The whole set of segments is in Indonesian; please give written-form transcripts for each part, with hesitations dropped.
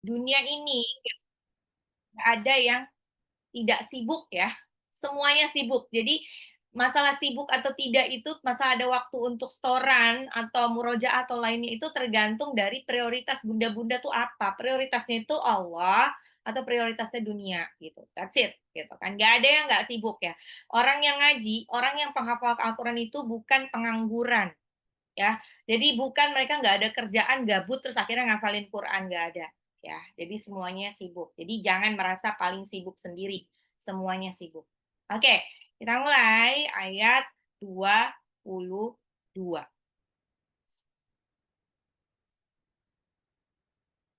Dunia ini nggak ada yang tidak sibuk ya, semuanya sibuk. Jadi masalah sibuk atau tidak itu masalah ada waktu untuk setoran atau murojaah atau lainnya itu tergantung dari prioritas bunda-bunda tuh apa. Prioritasnya itu Allah atau prioritasnya dunia gitu. That's it gitu kan. Nggak ada yang nggak sibuk ya. Orang yang ngaji, orang yang penghafal Al-Quran itu bukan pengangguran ya. Jadi bukan mereka nggak ada kerjaan, gabut, terus akhirnya ngafalin Quran, nggak ada. Ya, jadi semuanya sibuk. Jadi jangan merasa paling sibuk sendiri. Semuanya sibuk. Oke, kita mulai ayat 22.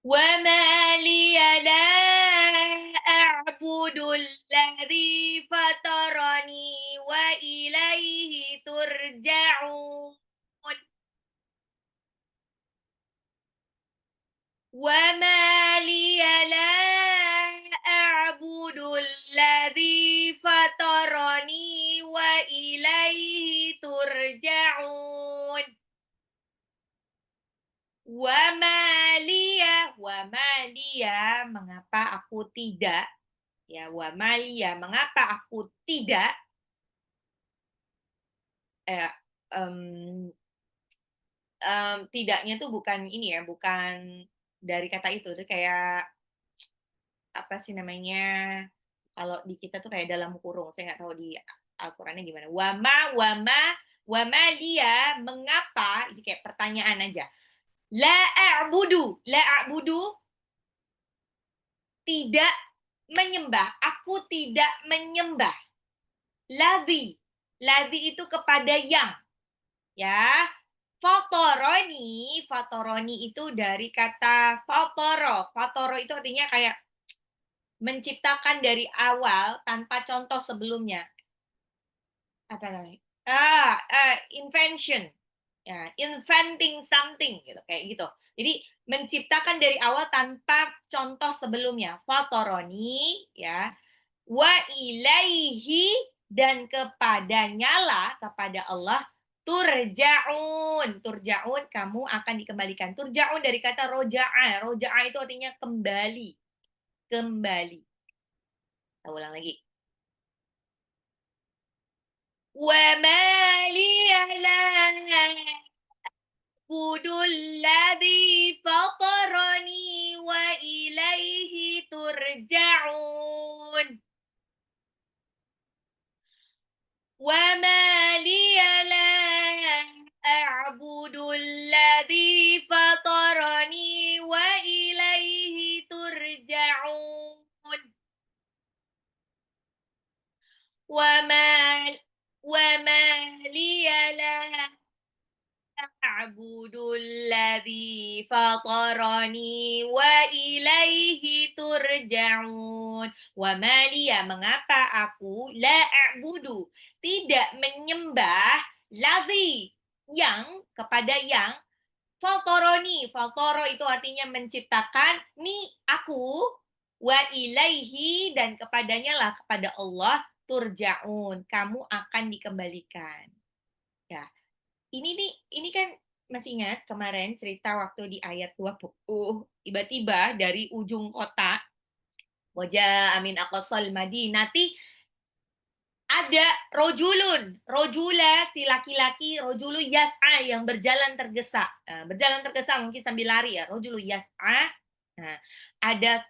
وَمَا لِيَ لَا أَعْبُدُ الَّذِي فَطَرَنِي وَإِلَيْهِ تُرْجَعُونَ وَمَا لِيَ لَا أَعْبُدُ الَّذِي فَطَرَنِي وَإِلَيْهِ تُرْجَعُونَ وَمَا لِيَ, mengapa aku tidak, ya, وَمَا لِيَ, mengapa aku tidak, eh, em, tidaknya tuh bukan ini ya, bukan dari kata itu kayak apa sih namanya, kalau di kita tuh kayak dalam kurung, saya nggak tahu di Al-Qur'annya gimana. Wama liya, mengapa, ini kayak pertanyaan aja. La a'budu, tidak menyembah, aku tidak menyembah. Ladzi itu kepada yang, ya. Fatoroni itu dari kata fatoro itu artinya kayak menciptakan dari awal tanpa contoh sebelumnya. Apa namanya? Invention. Ya, inventing something gitu, kayak gitu. Jadi menciptakan dari awal tanpa contoh sebelumnya. Fatoroni ya. Wa ilaihi, dan kepadanya lah, kepada Allah, turja'un. Turja'un, kamu akan dikembalikan. Turja'un dari kata roja'a. Roja'a itu artinya kembali. Kembali. Kita ulang lagi. وَمَا لِيَ لَا أَعْبُدُ الَّذِي فَطَرَنِي وَإِلَيْهِ تُرْجَعُونَ وَمَا لِيَ لَا أَعْبُدُ الَّذِي فَطَرَنِي وَإِلَيْهِ تُرْجَعُونَ وَمَا لِيَ لَا أعبد الذي فطرني وإليه turja'un. Wa maliya, mengapa aku la a'budu, tidak menyembah ladzi, yang, kepada yang fatoroni. Fatoro itu artinya menciptakan, ni aku, wa ilaihi, dan kepadanya lah, kepada Allah, turja'un, kamu akan dikembalikan. Ya, ini kan masih ingat kemarin cerita waktu di ayat 20, tiba-tiba dari ujung kota, wajah amin aqsal madinati, ada rojula si laki-laki, rojulu yas'a, yang berjalan tergesa. Berjalan tergesa mungkin sambil lari ya, rojulu yas'a. Nah, ada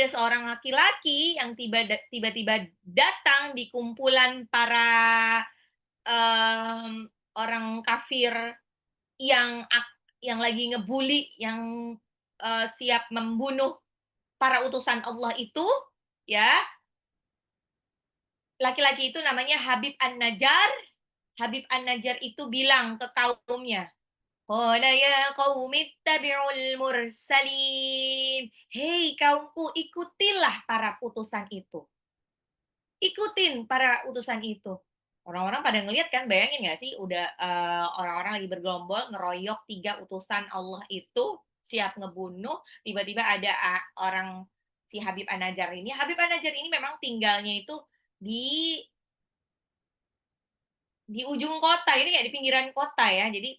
seorang laki-laki yang tiba-tiba datang di kumpulan para orang kafir yang yang lagi ngebully, yang siap membunuh para utusan Allah itu, ya. Laki-laki itu namanya Habib An-Najjar. Habib An-Najjar itu bilang ke kaumnya, qala ya qaumi ittabi'ul mursalin. Hei kaumku, ikutilah para utusan itu. Ikutin para utusan itu. Orang-orang pada ngelihat kan, bayangin nggak sih, udah orang-orang lagi bergerombol ngeroyok 3 utusan Allah itu, siap ngebunuh, tiba-tiba ada orang si Habib An-Najjar ini. Habib An-Najjar ini memang tinggalnya itu di di ujung kota, ini kayak di pinggiran kota ya, jadi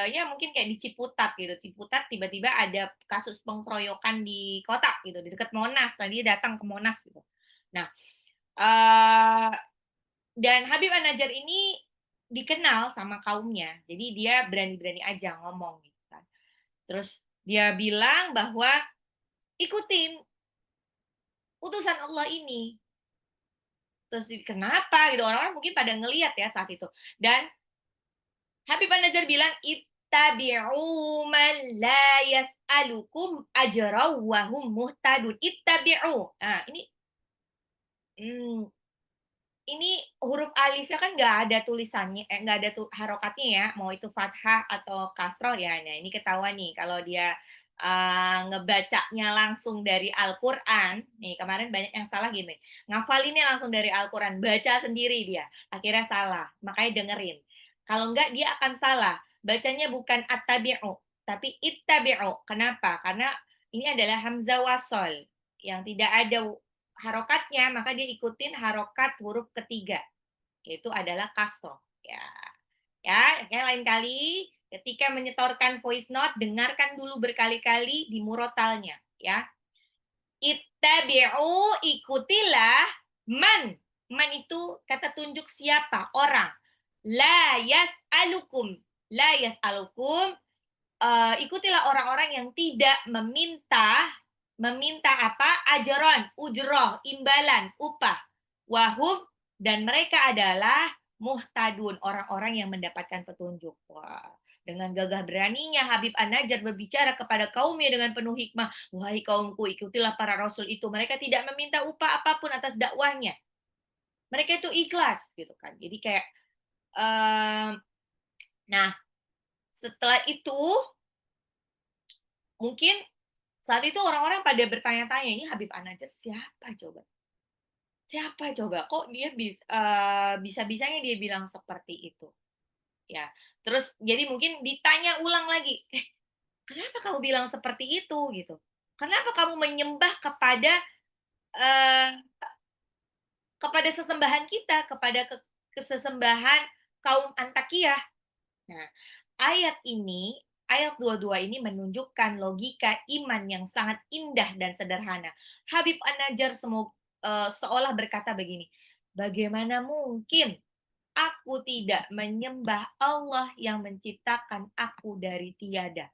ya mungkin kayak di Ciputat gitu, Ciputat tiba-tiba ada kasus pengkeroyokan di kota gitu, di dekat Monas, nah dia datang ke Monas gitu. Nah, eee, dan Habib An-Najjar ini dikenal sama kaumnya, jadi dia berani-berani aja ngomong gitu kan. Terus dia bilang bahwa, "Ikutin utusan Allah ini." Terus kenapa gitu, orang-orang mungkin pada ngelihat ya saat itu. Dan Habib An-Najjar bilang, "Ittabi'u man la yas'alukum ajran wa hum muhtadun." Ittabi'u. Nah, mmm, ini huruf alifnya kan nggak ada tulisannya, nggak ada harokatnya ya, mau itu fathah atau kasroh ya. Nah, ini ketahuan nih kalau dia ngebacanya langsung dari Al-Quran. Nih, kemarin banyak yang salah gini, ngafalinnya langsung dari Al-Quran, baca sendiri dia, akhirnya salah. Makanya dengerin. Kalau enggak, dia akan salah. Bacanya bukan attabi'u, tapi ittabi'u. Kenapa? Karena ini adalah hamzah wasol yang tidak ada harokatnya, maka dia ikutin harokat huruf ketiga, yaitu adalah kasroh. Ya, ya, lain kali ketika menyetorkan voice note, dengarkan dulu berkali-kali di murotalnya, ya. Ittabi'u, ikutilah man. Man itu kata tunjuk siapa? Orang. La yas'alukum. La yas'alukum, ikutilah orang-orang yang tidak meminta apa? Ajron, ujroh, imbalan, upah. Wahum, dan mereka adalah muhtadun, orang-orang yang mendapatkan petunjuk. Wah, dengan gagah beraninya Habib An-Najjar berbicara kepada kaumnya dengan penuh hikmah. Wahai kaumku, ikutilah para rasul itu. Mereka tidak meminta upah apapun atas dakwahnya. Mereka itu ikhlas, gitu kan. Jadi kayak, nah, setelah itu mungkin saat itu orang-orang pada bertanya-tanya, ini Habib An-Najjar siapa coba? Siapa coba? Kok dia bisa-bisanya dia bilang seperti itu? Ya, terus jadi mungkin ditanya ulang lagi, kenapa kamu bilang seperti itu?" Gitu. "Kenapa kamu menyembah eee, kepada sesembahan kita, kepada kesesembahan kaum Antakiyah?" Nah, ayat 22 ini menunjukkan logika iman yang sangat indah dan sederhana. Habib An-Najjar seolah berkata begini, "Bagaimana mungkin aku tidak menyembah Allah yang menciptakan aku dari tiada?"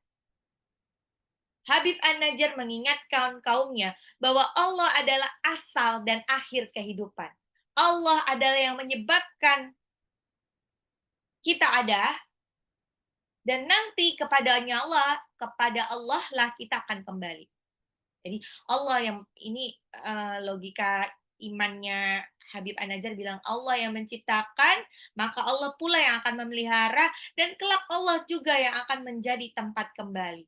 Habib An-Najjar mengingatkan kaumnya bahwa Allah adalah asal dan akhir kehidupan. Allah adalah yang menyebabkan kita ada, dan nanti kepada Allah lah kita akan kembali. Jadi Allah yang ini, logika imannya Habib An-Najjar bilang, Allah yang menciptakan, maka Allah pula yang akan memelihara, dan kelak Allah juga yang akan menjadi tempat kembali.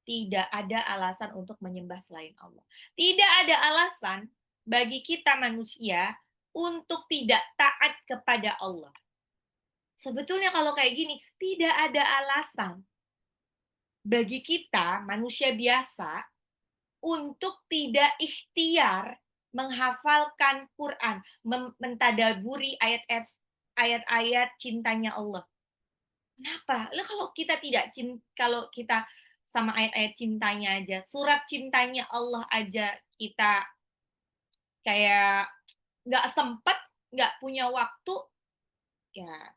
Tidak ada alasan untuk menyembah selain Allah. Tidak ada alasan bagi kita manusia untuk tidak taat kepada Allah. Sebetulnya kalau kayak gini, tidak ada alasan bagi kita manusia biasa untuk tidak ikhtiar menghafalkan Quran, mentadaburi ayat-ayat cintanya Allah. Kenapa? Lah kalau kita tidak kalau kita sama ayat-ayat cintanya aja, surat cintanya Allah aja kita kayak nggak sempet, nggak punya waktu, ya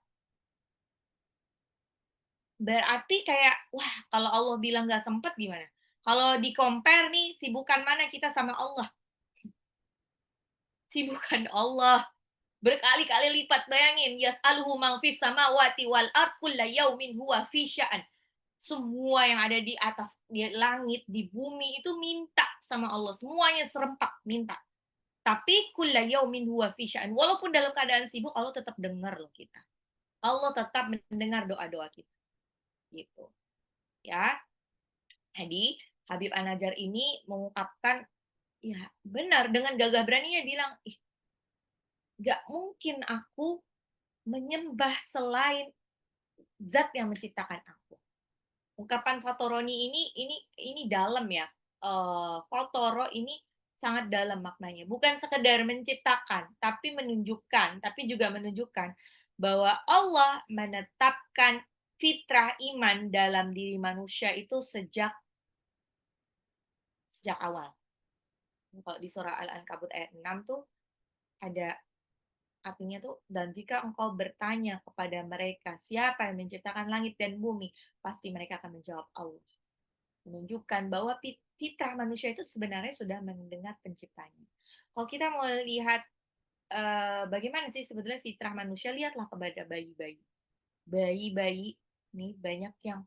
berarti kayak, wah kalau Allah bilang nggak sempet gimana? Kalau di-compare nih, sibukan mana kita sama Allah? Sibukan Allah berkali-kali lipat, bayangin, yas'aluhu man fis samawati wal ard kulla yaumin huwa fi sya'an. Semua yang ada di atas, di langit, di bumi itu minta sama Allah, semuanya serempak minta. Tapi kulla yaumin huwa fi sya'an. Walaupun dalam keadaan sibuk, Allah tetap dengar loh kita. Allah tetap mendengar doa-doa kita, gitu. Ya. Jadi Habib An-Najjar ini mengungkapkan, ya benar, dengan gagah beraninya bilang, ih, gak mungkin aku menyembah selain zat yang menciptakan aku. Ungkapan Fatoroni ini dalam ya. Fatoro ini sangat dalam maknanya. Bukan sekedar menciptakan, tapi juga menunjukkan bahwa Allah menetapkan fitrah iman dalam diri manusia itu sejak awal. Kalau di surah Al-Ankabut ayat 6 tuh ada artinya tuh, dan jika engkau bertanya kepada mereka siapa yang menciptakan langit dan bumi, pasti mereka akan menjawab Allah. Menunjukkan bahwa fitrah manusia itu sebenarnya sudah mendengar penciptanya. Kalau kita mau lihat bagaimana sih sebetulnya fitrah manusia, lihatlah kepada bayi-bayi. Bayi-bayi nih banyak yang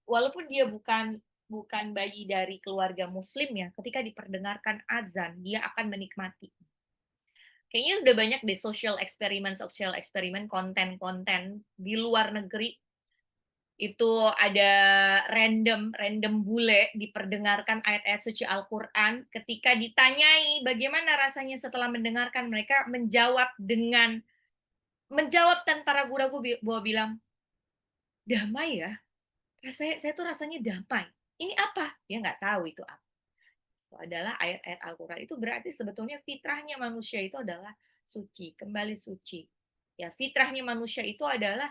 walaupun dia bukan bayi dari keluarga muslim ya, ketika diperdengarkan azan dia akan menikmati. Kayaknya udah banyak deh social eksperimen, konten-konten di luar negeri itu ada random bule diperdengarkan ayat-ayat suci Al-Qur'an, ketika ditanyai bagaimana rasanya setelah mendengarkan, mereka menjawab tanpa ragu-ragu bahwa bilang, "Damai ya, saya tuh rasanya damai. Ini apa?" Dia nggak tahu itu apa. Itu adalah ayat-ayat Al-Qur'an. Itu berarti sebetulnya fitrahnya manusia itu adalah suci, kembali suci. Ya, fitrahnya manusia itu adalah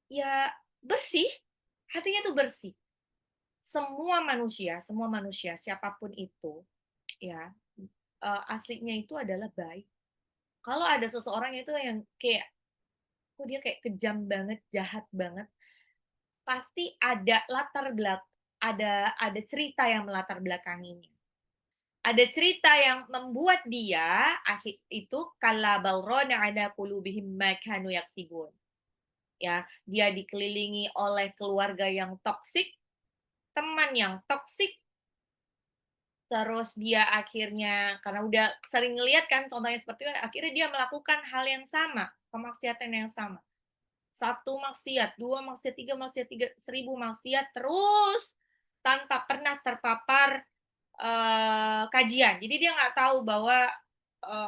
ya bersih, hatinya tuh bersih. Semua manusia siapapun itu, ya, aslinya itu adalah baik. Kalau ada seseorang itu yang kayak, kok dia kayak kejam banget, jahat banget, pasti ada ada cerita yang melatar belakanginya. Ada cerita yang membuat dia akhir itu kalla bal rana ala qulubihim ma kanu yaksibun. Ya, dia dikelilingi oleh keluarga yang toksik, teman yang toksik, terus dia akhirnya karena udah sering ngelihat kan contohnya seperti itu, akhirnya dia melakukan hal yang sama, kemaksiatan yang sama. Satu maksiat, dua maksiat, tiga, 1000 maksiat terus tanpa pernah terpapar kajian. Jadi dia nggak tahu bahwa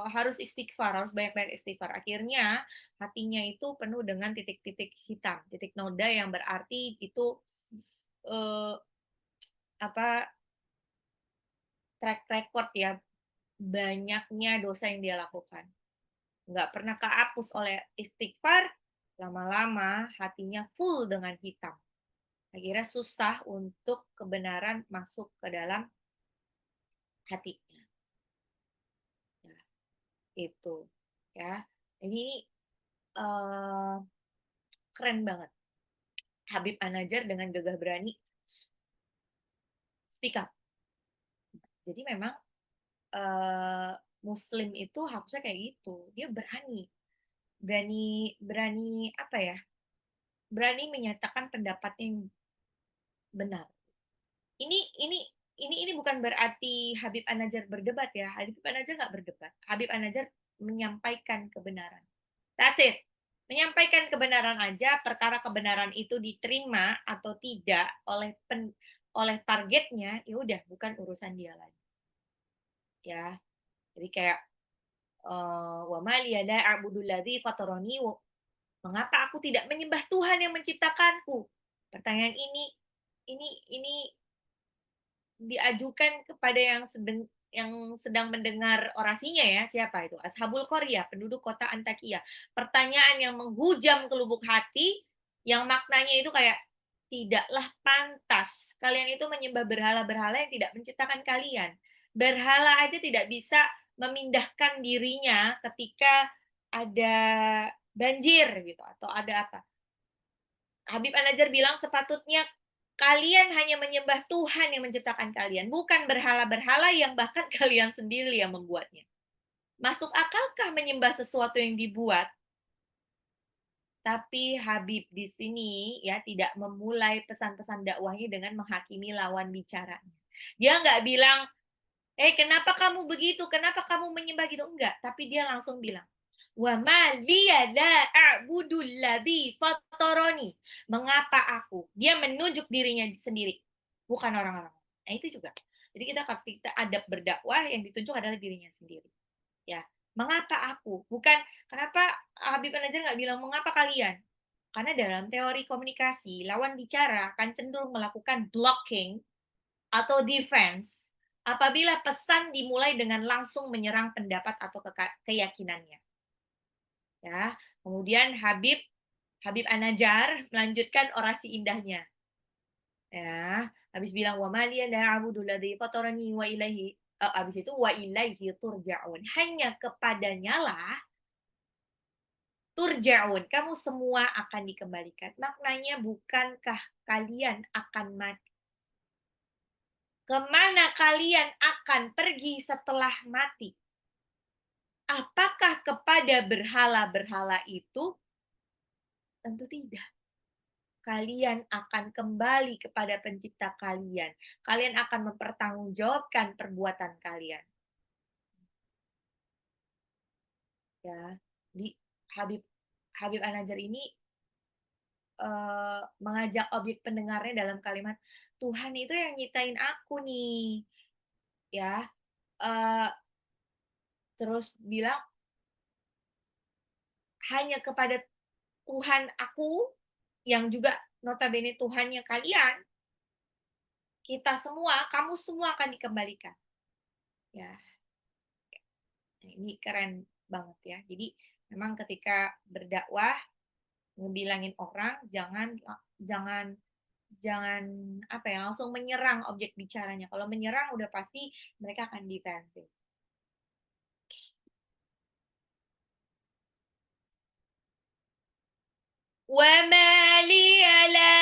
harus istighfar, harus banyak-banyak istighfar. Akhirnya hatinya itu penuh dengan titik-titik hitam, titik noda yang berarti itu eh, apa track record ya banyaknya dosa yang dia lakukan. Nggak pernah kehapus oleh istighfar, lama-lama hatinya full dengan hitam. Akhirnya susah untuk kebenaran masuk ke dalam hatinya. Nah, itu ya. Ini uh, keren banget. Habib An-Najjar dengan gagah berani speak up. Jadi memang uh, Muslim itu harusnya kayak gitu. Dia berani, berani apa ya? Berani menyatakan pendapatnya yang benar. Ini ini ini bukan berarti Habib An-Najjar berdebat ya. Habib An-Najjar nggak berdebat. Habib An-Najjar menyampaikan kebenaran. That's it. Menyampaikan kebenaran aja, perkara kebenaran itu diterima atau tidak oleh targetnya, ya udah bukan urusan dia lagi. Ya. Jadi kayak wa ma liya la a'budu alladzi fatarani, mengapa aku tidak menyembah Tuhan yang menciptakanku? Pertanyaan ini diajukan kepada yang sedang mendengar orasinya ya, siapa itu? Ashabul Qaryah, penduduk kota Antakya. Pertanyaan yang menghujam ke lubuk hati, yang maknanya itu kayak, tidaklah pantas kalian itu menyembah berhala-berhala yang tidak menciptakan kalian. Berhala aja tidak bisa memindahkan dirinya ketika ada banjir gitu atau ada apa. Habib An-Najjar bilang sepatutnya kalian hanya menyembah Tuhan yang menciptakan kalian, bukan berhala-berhala yang bahkan kalian sendiri yang membuatnya. Masuk akalkah menyembah sesuatu yang dibuat? Tapi Habib di sini ya tidak memulai pesan-pesan dakwahnya dengan menghakimi lawan bicaranya. Dia nggak bilang, kenapa kamu begitu? Kenapa kamu menyembah gitu? Enggak, tapi dia langsung bilang, wa ma liya la a'budu alladzi fatarani. Mengapa aku? Dia menunjuk dirinya sendiri, bukan orang-orang. Nah, itu juga. Jadi kita adab berdakwah yang ditunjuk adalah dirinya sendiri. Ya, mengapa aku? Bukan kenapa Habib An-Najjar nggak bilang mengapa kalian? Karena dalam teori komunikasi, lawan bicara akan cenderung melakukan blocking atau defense apabila pesan dimulai dengan langsung menyerang pendapat atau keyakinannya. Ya, kemudian Habib An-Najjar melanjutkan orasi indahnya. Ya, habis bilang wa maliya la a'budu alladzi fatarani wa ilaihi habis itu wa ilaihi turja'un. Hanya kepadanya lah turja'un, kamu semua akan dikembalikan. Maknanya bukankah kalian akan mati? Kemana kalian akan pergi setelah mati? Apakah kepada berhala-berhala itu? Tentu tidak. Kalian akan kembali kepada pencipta kalian. Kalian akan mempertanggungjawabkan perbuatan kalian. Ya, di Habib Habib An-Najjar ini mengajak objek pendengarnya dalam kalimat Tuhan itu yang nyiptain aku nih, ya. Uh, terus bilang hanya kepada Tuhan aku yang juga notabene Tuhannya kalian, kita semua, kamu semua akan dikembalikan. Ya, ini keren banget ya. Jadi memang ketika berdakwah ngebilangin orang jangan jangan jangan apa ya langsung menyerang objek bicaranya. Kalau menyerang udah pasti mereka akan defensif. وَمَا لِيَ لَا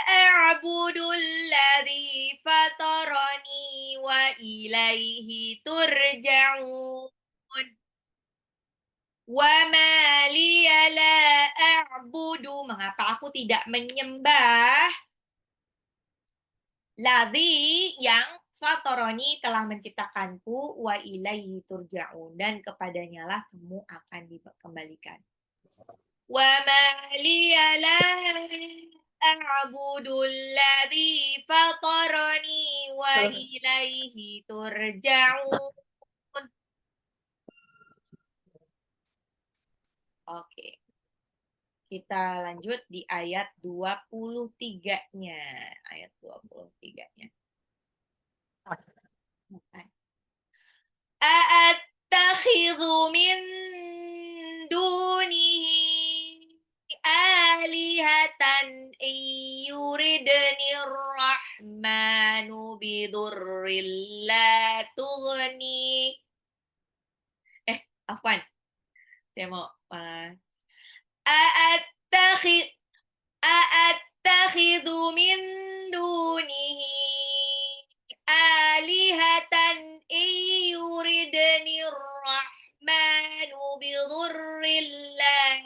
أَعْبُدُ الَّذِي فَطَرَنِي وَإِلَيْهِ تُرْجَعُونَ وَمَا لِيَ لَا أَعْبُدُ mengapa aku tidak menyembah ladzi yang fatoroni telah menciptakanku wa ilaihi turja'un dan kepadanya lah kamu akan dikembalikan. Wa ma liya la a'budu alladzi fatarani wa ilaihi turja'un. Oke. Kita lanjut di ayat 23-nya. Ayat 23-nya. A'attakhidhu min dunihi alihatan yuridni rahmanu bidurril la tughni. Afwan. Saya mau a'attakhidhu min dunihi alihatan yuridni rahmanu bidurril la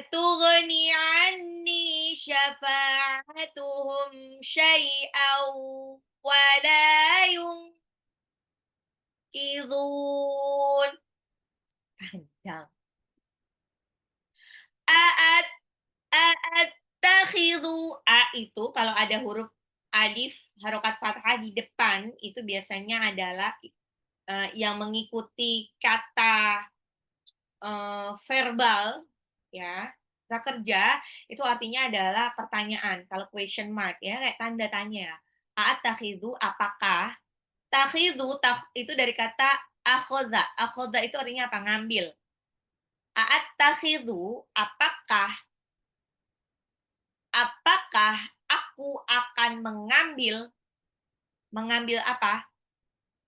tughni anni syafa'atuhum syai'aw wa la yunqidhun. Panjang. A'attakhidhu a itu kalau ada huruf alif harokat fathah di depan itu biasanya adalah yang mengikuti kata verbal ya kata kerja itu artinya adalah pertanyaan kalau question mark ya kayak tanda tanya a'attakhidhu apakah takhidhu itu dari kata akhodha itu artinya apa ngambil a'attakhidhu apakah aku akan mengambil apa?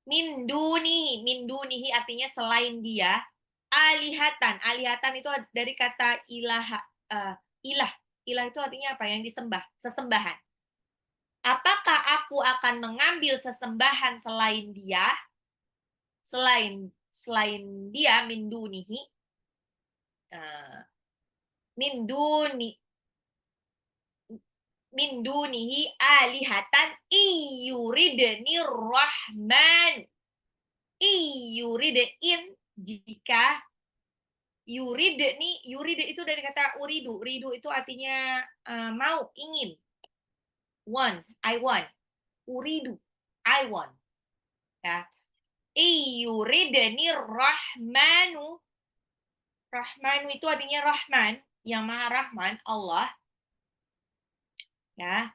Min dunihi artinya selain dia. Alihatan itu dari kata ilah. Ilah itu artinya apa? Yang disembah, sesembahan. Apakah aku akan mengambil sesembahan selain dia? Selain dia min dunihi. Min dunihi alihatan iyuridni rahman in jika yurid itu dari kata ridu itu artinya mau ingin I want uridu I want ya iyuridni rahmanu itu artinya rahman yang maha rahman Allah ya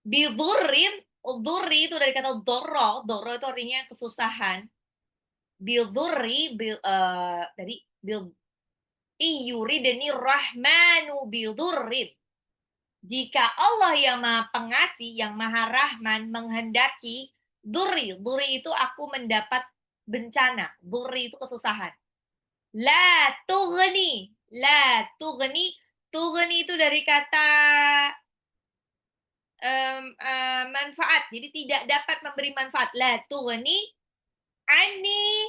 bidurrin Dzurri itu dari kata dzarra itu artinya kesusahan. Bidzurri dari iyuridni rahmanu bidzurrin. Jika Allah yang Maha Pengasih, yang Maha Rahman menghendaki dzurri itu aku mendapat bencana. Dzurri itu kesusahan. La tughni itu dari kata manfaat. Jadi tidak dapat memberi manfaat. La tughni ani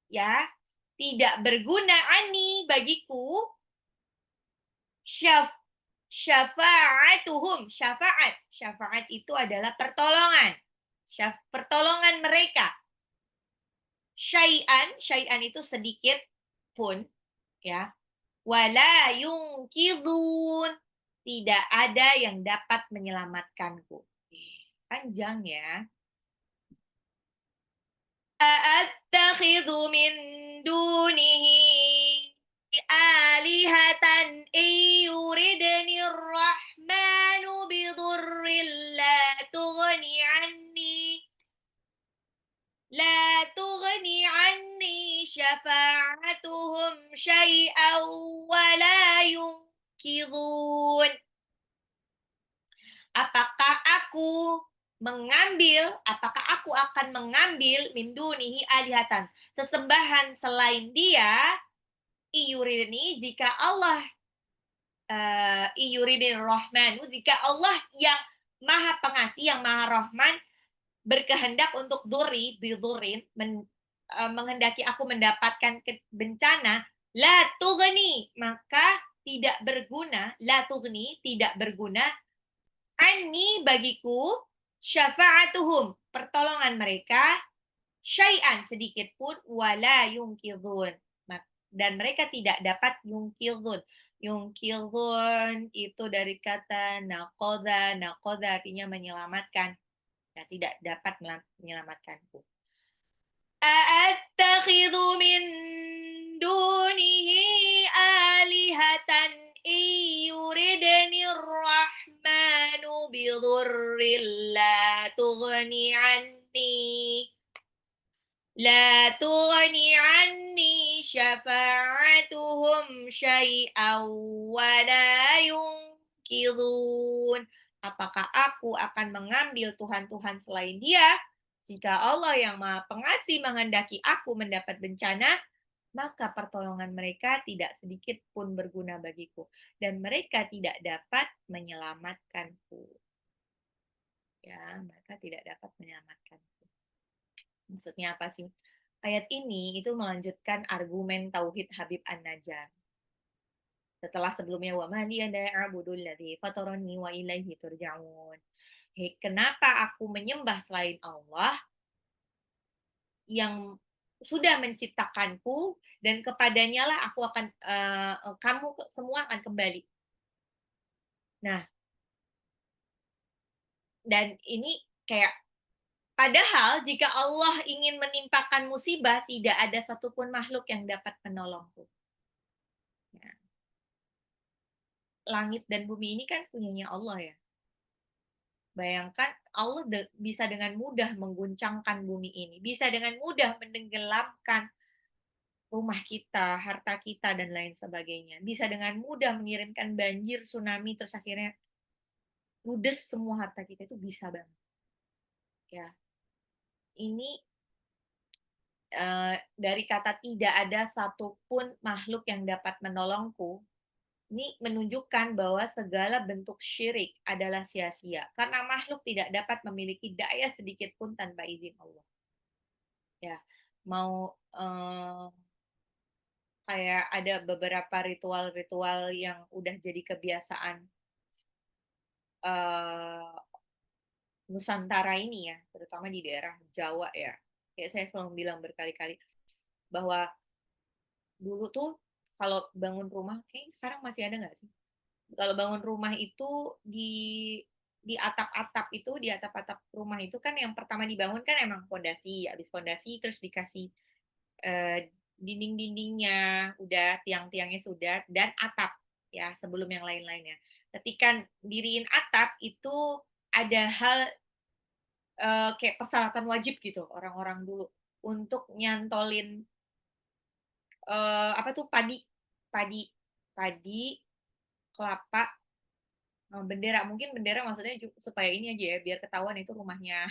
ya, tidak berguna ani bagiku syafa'atuhum. Syafaat itu adalah pertolongan. Pertolongan mereka. Syai'an itu sedikit pun, ya. Wala yungkidun, tidak ada yang dapat menyelamatkanku. Panjang ya. A'attakhidhu min dunihi alihatan yuridni rahmanu bidurrin la tughni anni syafa'atuhum syai'an wa la yunkidun. Apakah aku akan mengambil min dunihi alihatan, sesembahan selain dia, iyuridni, jika Allah iyuridin rahmanu, jika Allah yang Maha Pengasih, yang Maha Rahman berkehendak untuk bidurin, menghendaki aku mendapatkan bencana, la tughni, maka tidak berguna, la tughni, tidak berguna, anni bagiku, syafa'atuhum, pertolongan mereka, syai'an sedikit pun, wala yungkidun, dan mereka tidak dapat yungkidun. Yungkidun itu dari kata naqodha artinya menyelamatkan. Ya, tidak dapat menyelamatkanku. A'attakhidhu min dunihi alihatan yuridni rahmanu bidurrin la tughni anni syafa'atuhum syai'an wa la yunkidun. Apakah aku akan mengambil Tuhan-Tuhan selain dia? Jika Allah yang Maha Pengasih menghendaki aku mendapat bencana, maka pertolongan mereka tidak sedikit pun berguna bagiku, dan mereka tidak dapat menyelamatkanku. Ya, mereka tidak dapat menyelamatkanku. Maksudnya apa sih? Ayat ini itu melanjutkan argumen tauhid Habib An-Najjar. Setelah sebelumnya wa ma liya la a'budul ladzi fatarani wa ilaihi turja'un. Kenapa aku menyembah selain Allah yang sudah menciptakanku, dan kepadanya lah aku akan kamu semua akan kembali. Nah, dan ini kayak padahal jika Allah ingin menimpakan musibah, tidak ada satupun makhluk yang dapat menolongku. Ya. Langit dan bumi ini kan punyanya Allah ya. Bayangkan Allah bisa dengan mudah mengguncangkan bumi ini, bisa dengan mudah menenggelamkan rumah kita, harta kita, dan lain sebagainya. Bisa dengan mudah mengirimkan banjir, tsunami, terus akhirnya ludes semua harta kita, itu bisa banget. Ya, ini dari kata tidak ada satupun makhluk yang dapat menolongku, ini menunjukkan bahwa segala bentuk syirik adalah sia-sia, karena makhluk tidak dapat memiliki daya sedikit pun tanpa izin Allah. Ya, mau kayak ada beberapa ritual-ritual yang udah jadi kebiasaan Nusantara ini ya, terutama di daerah Jawa ya. Kayak saya selalu bilang berkali-kali bahwa dulu tuh kalau bangun rumah, kayaknya sekarang masih ada nggak sih? Kalau bangun rumah itu di atap-atap itu, di atap-atap rumah itu kan yang pertama dibangun kan emang fondasi, habis fondasi terus dikasih dinding-dindingnya udah, tiang-tiangnya sudah, dan atap ya sebelum yang lain-lainnya. Ketika diriin atap itu ada hal kayak persyaratan wajib gitu orang-orang dulu untuk nyantolin apa tuh padi, padi, padi, kelapa, bendera. Mungkin bendera maksudnya supaya ini aja ya, biar ketahuan itu rumahnya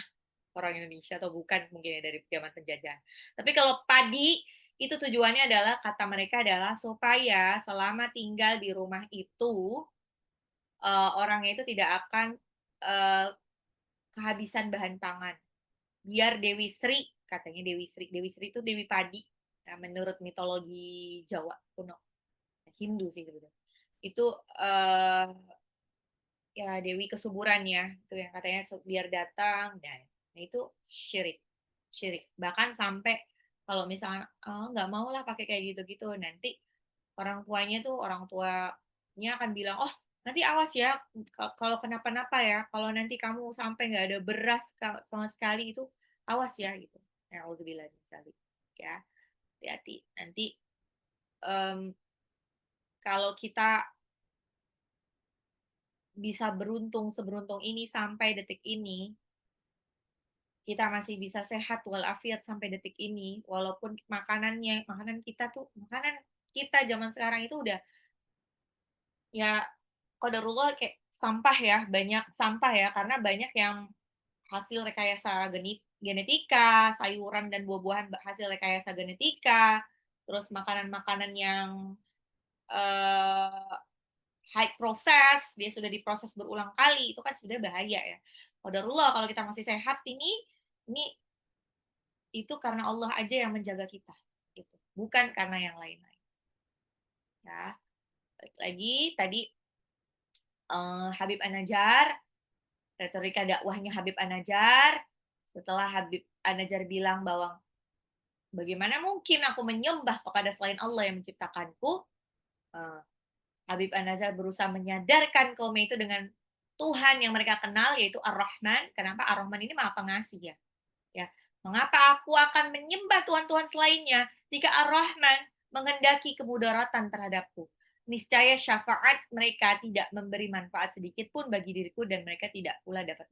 orang Indonesia atau bukan mungkin ya dari zaman penjajahan. Tapi kalau padi itu tujuannya adalah kata mereka adalah supaya selama tinggal di rumah itu orangnya itu tidak akan uh, kehabisan bahan pangan. Biar Dewi Sri, katanya Dewi Sri itu Dewi Padi. Nah, menurut mitologi Jawa kuno, Hindu sih sebenarnya. Itu ya Dewi Kesuburan ya, itu yang katanya biar datang. Nah itu syirik, syirik. Bahkan sampai kalau misalnya oh, nggak mau lah pakai kayak gitu-gitu, nanti orang tuanya tuh orang tuanya akan bilang, oh nanti awas ya kalau kenapa-napa ya, kalau nanti kamu sampai nggak ada beras sama sekali itu awas ya gitu. Ya bilang sekali ya, hati-hati nanti em, kalau kita bisa beruntung seberuntung ini sampai detik ini, kita masih bisa sehat walafiat sampai detik ini, walaupun makanan kita zaman sekarang itu udah ya qadarullah kayak sampah ya, banyak sampah ya, karena banyak yang hasil rekayasa genetika, sayuran dan buah-buahan hasil rekayasa genetika, terus makanan-makanan yang eh, high process, dia sudah diproses berulang kali, itu kan sebenarnya bahaya ya. Qadarullah kalau kita masih sehat ini itu karena Allah aja yang menjaga kita, gitu. Bukan karena yang lain-lain. Ya, balik lagi tadi Habib An-Najjar, retorika dakwahnya Habib An-Najjar. Setelah Habib An-Najjar bilang bahwa bagaimana mungkin aku menyembah kepada selain Allah yang menciptakanku, eh, Habib An-Najjar berusaha menyadarkan kaum itu dengan Tuhan yang mereka kenal yaitu Ar-Rahman. Kenapa Ar-Rahman ini Maha Pengasih ya? Ya, mengapa aku akan menyembah tuhan-tuhan selainnya jika Ar-Rahman menghendaki kemudaratan terhadapku? Niscaya syafaat mereka tidak memberi manfaat sedikit pun bagi diriku dan mereka tidak pula dapat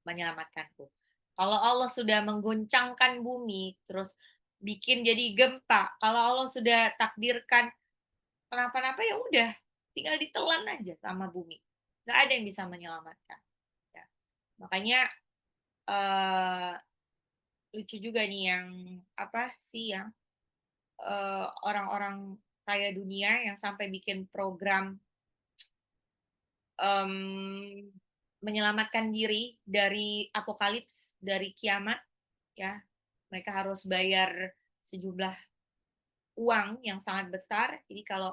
menyelamatkanku. Kalau Allah sudah menggoncangkan bumi, terus bikin jadi gempa, kalau Allah sudah takdirkan kenapa-napa ya udah, tinggal ditelan aja sama bumi. Nggak ada yang bisa menyelamatkan. Ya. Makanya eh, lucu juga nih yang apa sih yang orang-orang kaya dunia yang sampai bikin program em, menyelamatkan diri dari apokalips, dari kiamat, ya mereka harus bayar sejumlah uang yang sangat besar. Jadi kalau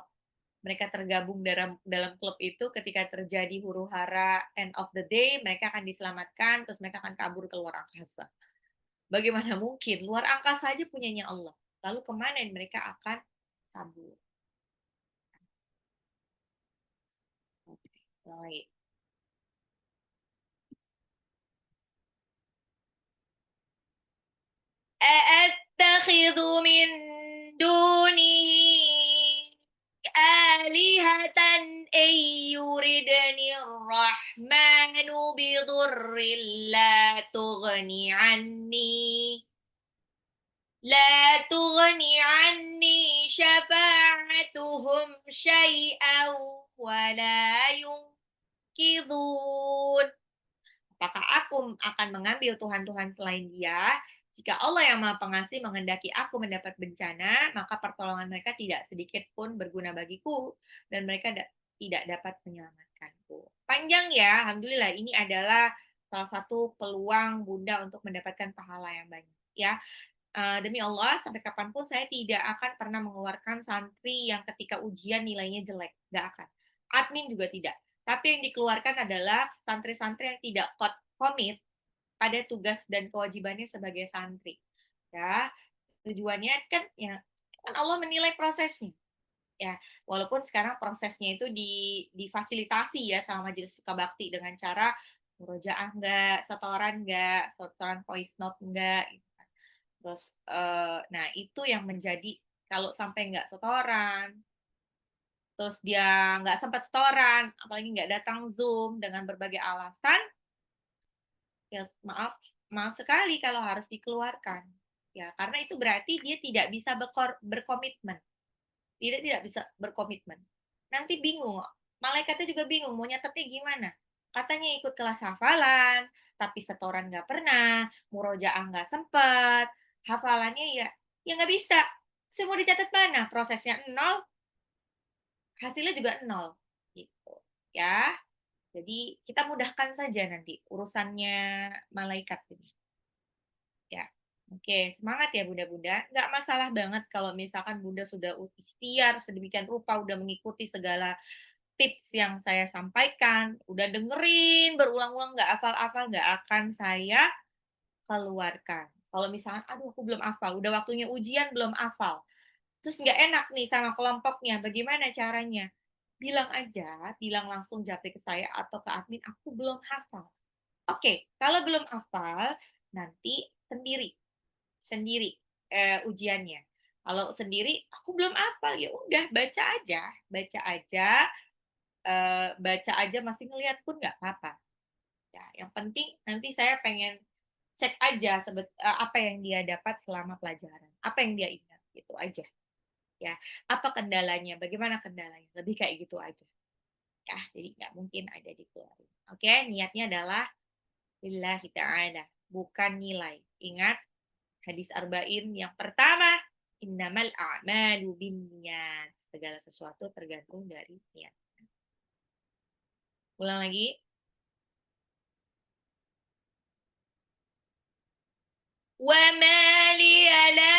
mereka tergabung dalam klub itu, ketika terjadi huru hara end of the day, mereka akan diselamatkan, terus mereka akan kabur ke luar angkasa. Bagaimana mungkin? Luar angkasa saja punyanya Allah. Lalu kemana mereka akan kabur? Baik. أأتخذ من دونه آلهة إن يردني الرحمن بضر لا تغني عني شفاعتهم شيئا ولا ينقذون. Apakah aku akan mengambil Tuhan-Tuhan selain Dia? Jika Allah yang Maha Pengasih menghendaki aku mendapat bencana, maka pertolongan mereka tidak sedikit pun berguna bagiku dan mereka tidak dapat menyelamatkanku. Panjang ya, alhamdulillah ini adalah salah satu peluang Bunda untuk mendapatkan pahala yang banyak. Ya, demi Allah, sampai kapanpun saya tidak akan pernah mengeluarkan santri yang ketika ujian nilainya jelek. Nggak akan. Admin juga tidak. Tapi yang dikeluarkan adalah santri-santri yang tidak komit pada tugas dan kewajibannya sebagai santri. Ya, tujuannya kan ya kan Allah menilai prosesnya. Ya, walaupun sekarang prosesnya itu difasilitasi ya sama Majelis Suka Bakti dengan cara murojaah enggak, setoran voice note enggak, gitu. Terus, nah itu yang menjadi kalau sampai nggak setoran, terus dia nggak sempat setoran, apalagi nggak datang Zoom dengan berbagai alasan, Ya maaf sekali kalau harus dikeluarkan. Ya, karena itu berarti dia tidak bisa berkomitmen. Tidak bisa berkomitmen. Nanti bingung, malaikatnya juga bingung mau nyatetnya gimana. Katanya ikut kelas hafalan, tapi setoran nggak pernah, murojaah nggak sempet, hafalannya ya nggak bisa. Semua dicatat mana? Prosesnya nol, hasilnya juga nol. Gitu. Ya, jadi kita mudahkan saja nanti urusannya malaikat ini. Ya. Oke, semangat ya Bunda-Bunda. Nggak masalah banget kalau misalkan Bunda sudah ikhtiar sedemikian rupa, udah mengikuti segala tips yang saya sampaikan, udah dengerin berulang-ulang, nggak hafal-hafal, nggak akan saya keluarkan. Kalau misalkan, aduh aku belum hafal, udah waktunya ujian belum hafal. Terus nggak enak nih sama kelompoknya, bagaimana caranya? Bilang aja, bilang langsung japri ke saya atau ke admin, aku belum hafal. Oke, kalau belum hafal, nanti sendiri sendiri, ujiannya. Kalau sendiri, aku belum hafal, ya udah baca aja, baca aja masih ngelihat pun nggak apa-apa. Ya, yang penting nanti saya pengen cek aja apa yang dia dapat selama pelajaran, apa yang dia ingat, gitu aja, ya. Apa kendalanya, bagaimana kendalanya, lebih kayak gitu aja. Ya, jadi nggak mungkin ada dikeluarin. Oke, niatnya adalah lillahi ta'ala, bukan nilai. Ingat hadis arba'in yang pertama, innamal a'malu binniyat. Segala sesuatu tergantung dari niat. Ulang lagi. Wa ma liya la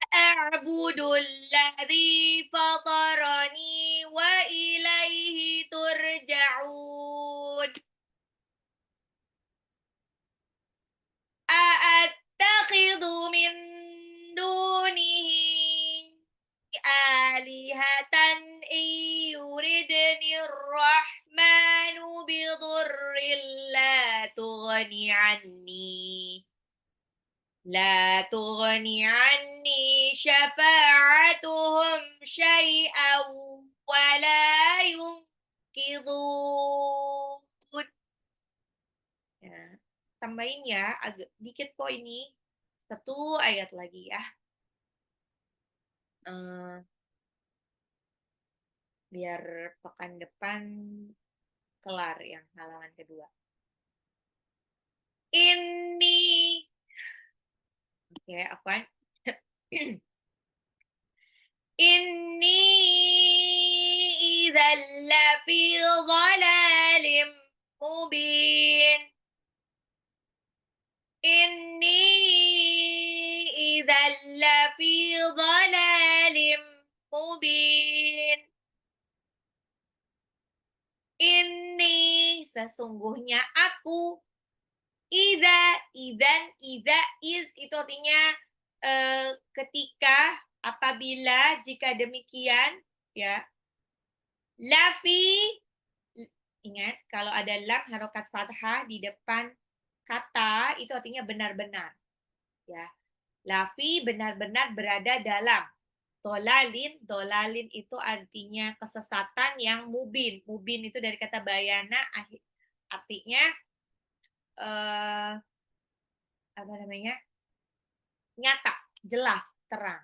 a'budu alladhi fatarani wa ilaihi turja'un. A'attakhidhu min dunihi alihatan yuridni rahmanu bidurrin la tughni anni syafa'atuhum syai'aw wa la yunqidhun. Ya, tambahin ya, agak dikit kok ini. Satu ayat lagi ya. Eh, biar pekan depan kelar yang halaman kedua. Ini, oke, apa? Ini idzal lafi dhalalim mubin. Ini idzal lafi dhalalim mubin. Ini sesungguhnya aku. Ida, idan, ida, iz itu artinya ketika, apabila, jika demikian, ya. Lafi, ingat kalau ada lam harokat fathah di depan kata itu artinya benar-benar, ya. Lafi benar-benar berada dalam. Dolalin itu artinya kesesatan yang mubin. Mubin itu dari kata bayana, artinya apa namanya? Nyata, jelas, terang.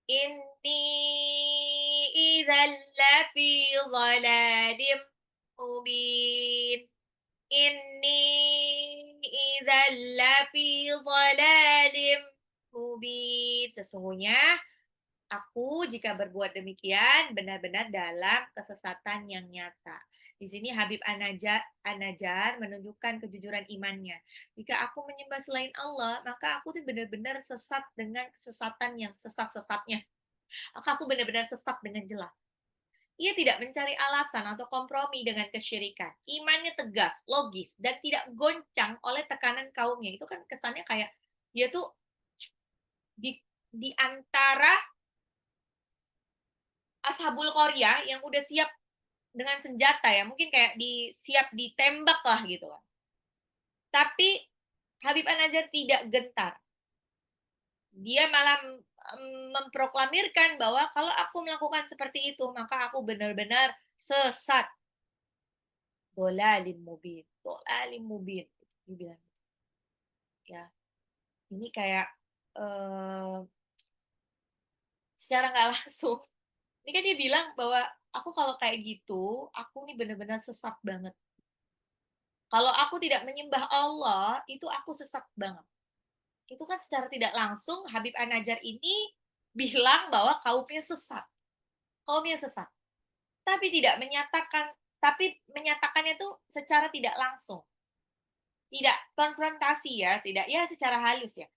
Inni idzal lafi dhalalim mubin. Inni idzal lafi dhalalim mubin. Sesungguhnya aku jika berbuat demikian benar-benar dalam kesesatan yang nyata. Di sini Habib An-Najjar menunjukkan kejujuran imannya. Jika aku menyembah selain Allah, maka aku tuh benar-benar sesat dengan kesesatan yang sesat-sesatnya. Maka aku benar-benar sesat dengan jelas. Ia tidak mencari alasan atau kompromi dengan kesyirikan. Imannya tegas, logis, dan tidak goncang oleh tekanan kaumnya. Itu kan kesannya kayak dia tuh di antara Ashabul Qaryah yang udah siap dengan senjata ya, mungkin kayak siap ditembak lah gitu kan. Tapi Habib An-Najjar tidak gentar. Dia malah memproklamirkan bahwa kalau aku melakukan seperti itu, maka aku benar-benar sesat. Dolalim mubin, dolalim mubin. Dia bilang, ya, ini kayak eh, secara nggak langsung. Ini kan dia bilang bahwa aku kalau kayak gitu, aku nih benar-benar sesat banget. Kalau aku tidak menyembah Allah, itu aku sesat banget. Itu kan secara tidak langsung Habib An-Najjar ini bilang bahwa kaumnya sesat. Kaumnya sesat. Tapi tidak menyatakan, tapi menyatakannya itu secara tidak langsung. Tidak konfrontasi ya, tidak ya secara halus ya.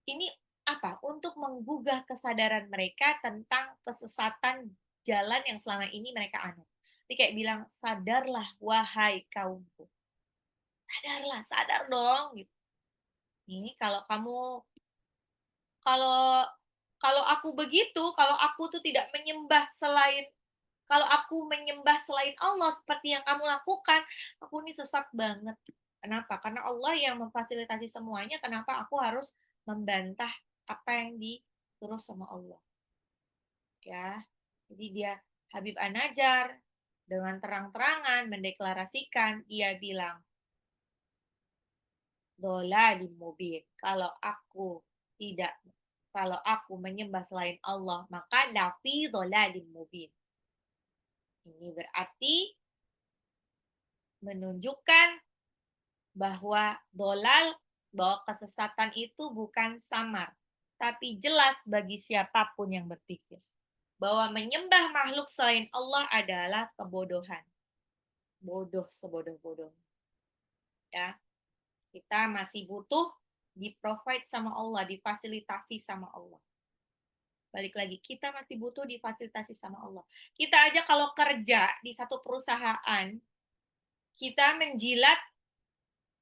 Ini apa? Untuk menggugah kesadaran mereka tentang kesesatan jalan yang selama ini mereka anut. Jadi kayak bilang, sadarlah wahai kaumku. Sadarlah, sadar dong. Gitu. Ini kalau kamu, kalau kalau aku begitu, kalau aku tuh tidak menyembah selain, kalau aku menyembah selain Allah seperti yang kamu lakukan, aku ini sesat banget. Kenapa? Karena Allah yang memfasilitasi semuanya, kenapa aku harus membantah apa yang disuruh sama Allah? Ya. Jadi dia Habib An-Najjar dengan terang-terangan mendeklarasikan, dia bilang, "Dhalalim mubin." Tidak kalau aku menyembah selain Allah, maka nafi dhalalim mubin. Ini berarti menunjukkan bahwa bahwa kesesatan itu bukan samar, tapi jelas bagi siapapun yang berpikir bahwa menyembah makhluk selain Allah adalah kebodohan. Bodoh sebodoh-bodoh. Ya, kita masih butuh di-provide sama Allah, difasilitasi sama Allah. Balik lagi, kita masih butuh difasilitasi sama Allah. Kita aja kalau kerja di satu perusahaan, kita menjilat,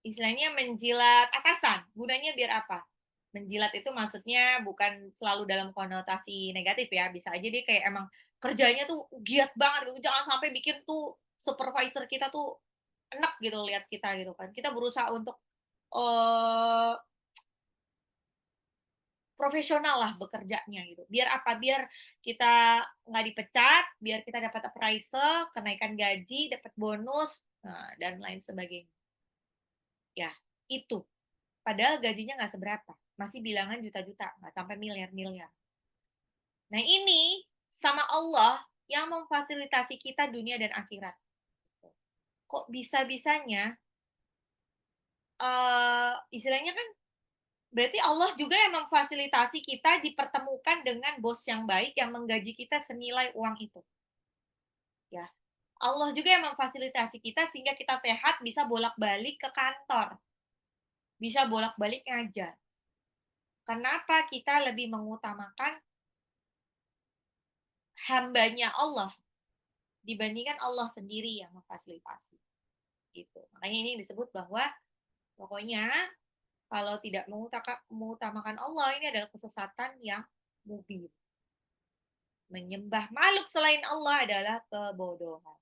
istilahnya menjilat atasan. Gunanya biar apa? Menjilat itu maksudnya bukan selalu dalam konotasi negatif ya. Bisa aja dia kayak emang kerjanya tuh giat banget gitu. Jangan sampai bikin tuh supervisor kita tuh enak gitu lihat kita gitu kan. Kita berusaha untuk eh profesional lah bekerjanya gitu. Biar apa? Biar kita nggak dipecat, biar kita dapat appraisal, kenaikan gaji, dapat bonus, nah, dan lain sebagainya. Ya, itu. Padahal gajinya nggak seberapa. Masih bilangan juta-juta, nggak sampai miliar-miliar. Nah ini sama Allah yang memfasilitasi kita dunia dan akhirat. Kok bisa-bisanya, istilahnya kan berarti Allah juga yang memfasilitasi kita dipertemukan dengan bos yang baik yang menggaji kita senilai uang itu. Ya. Allah juga yang memfasilitasi kita sehingga kita sehat bisa bolak-balik ke kantor. Bisa bolak-balik ngajar. Kenapa kita lebih mengutamakan hambanya Allah dibandingkan Allah sendiri yang memfasilitasi. Gitu. Makanya ini disebut bahwa pokoknya kalau tidak mengutamakan Allah ini adalah kesesatan yang mubin. Menyembah makhluk selain Allah adalah kebodohan.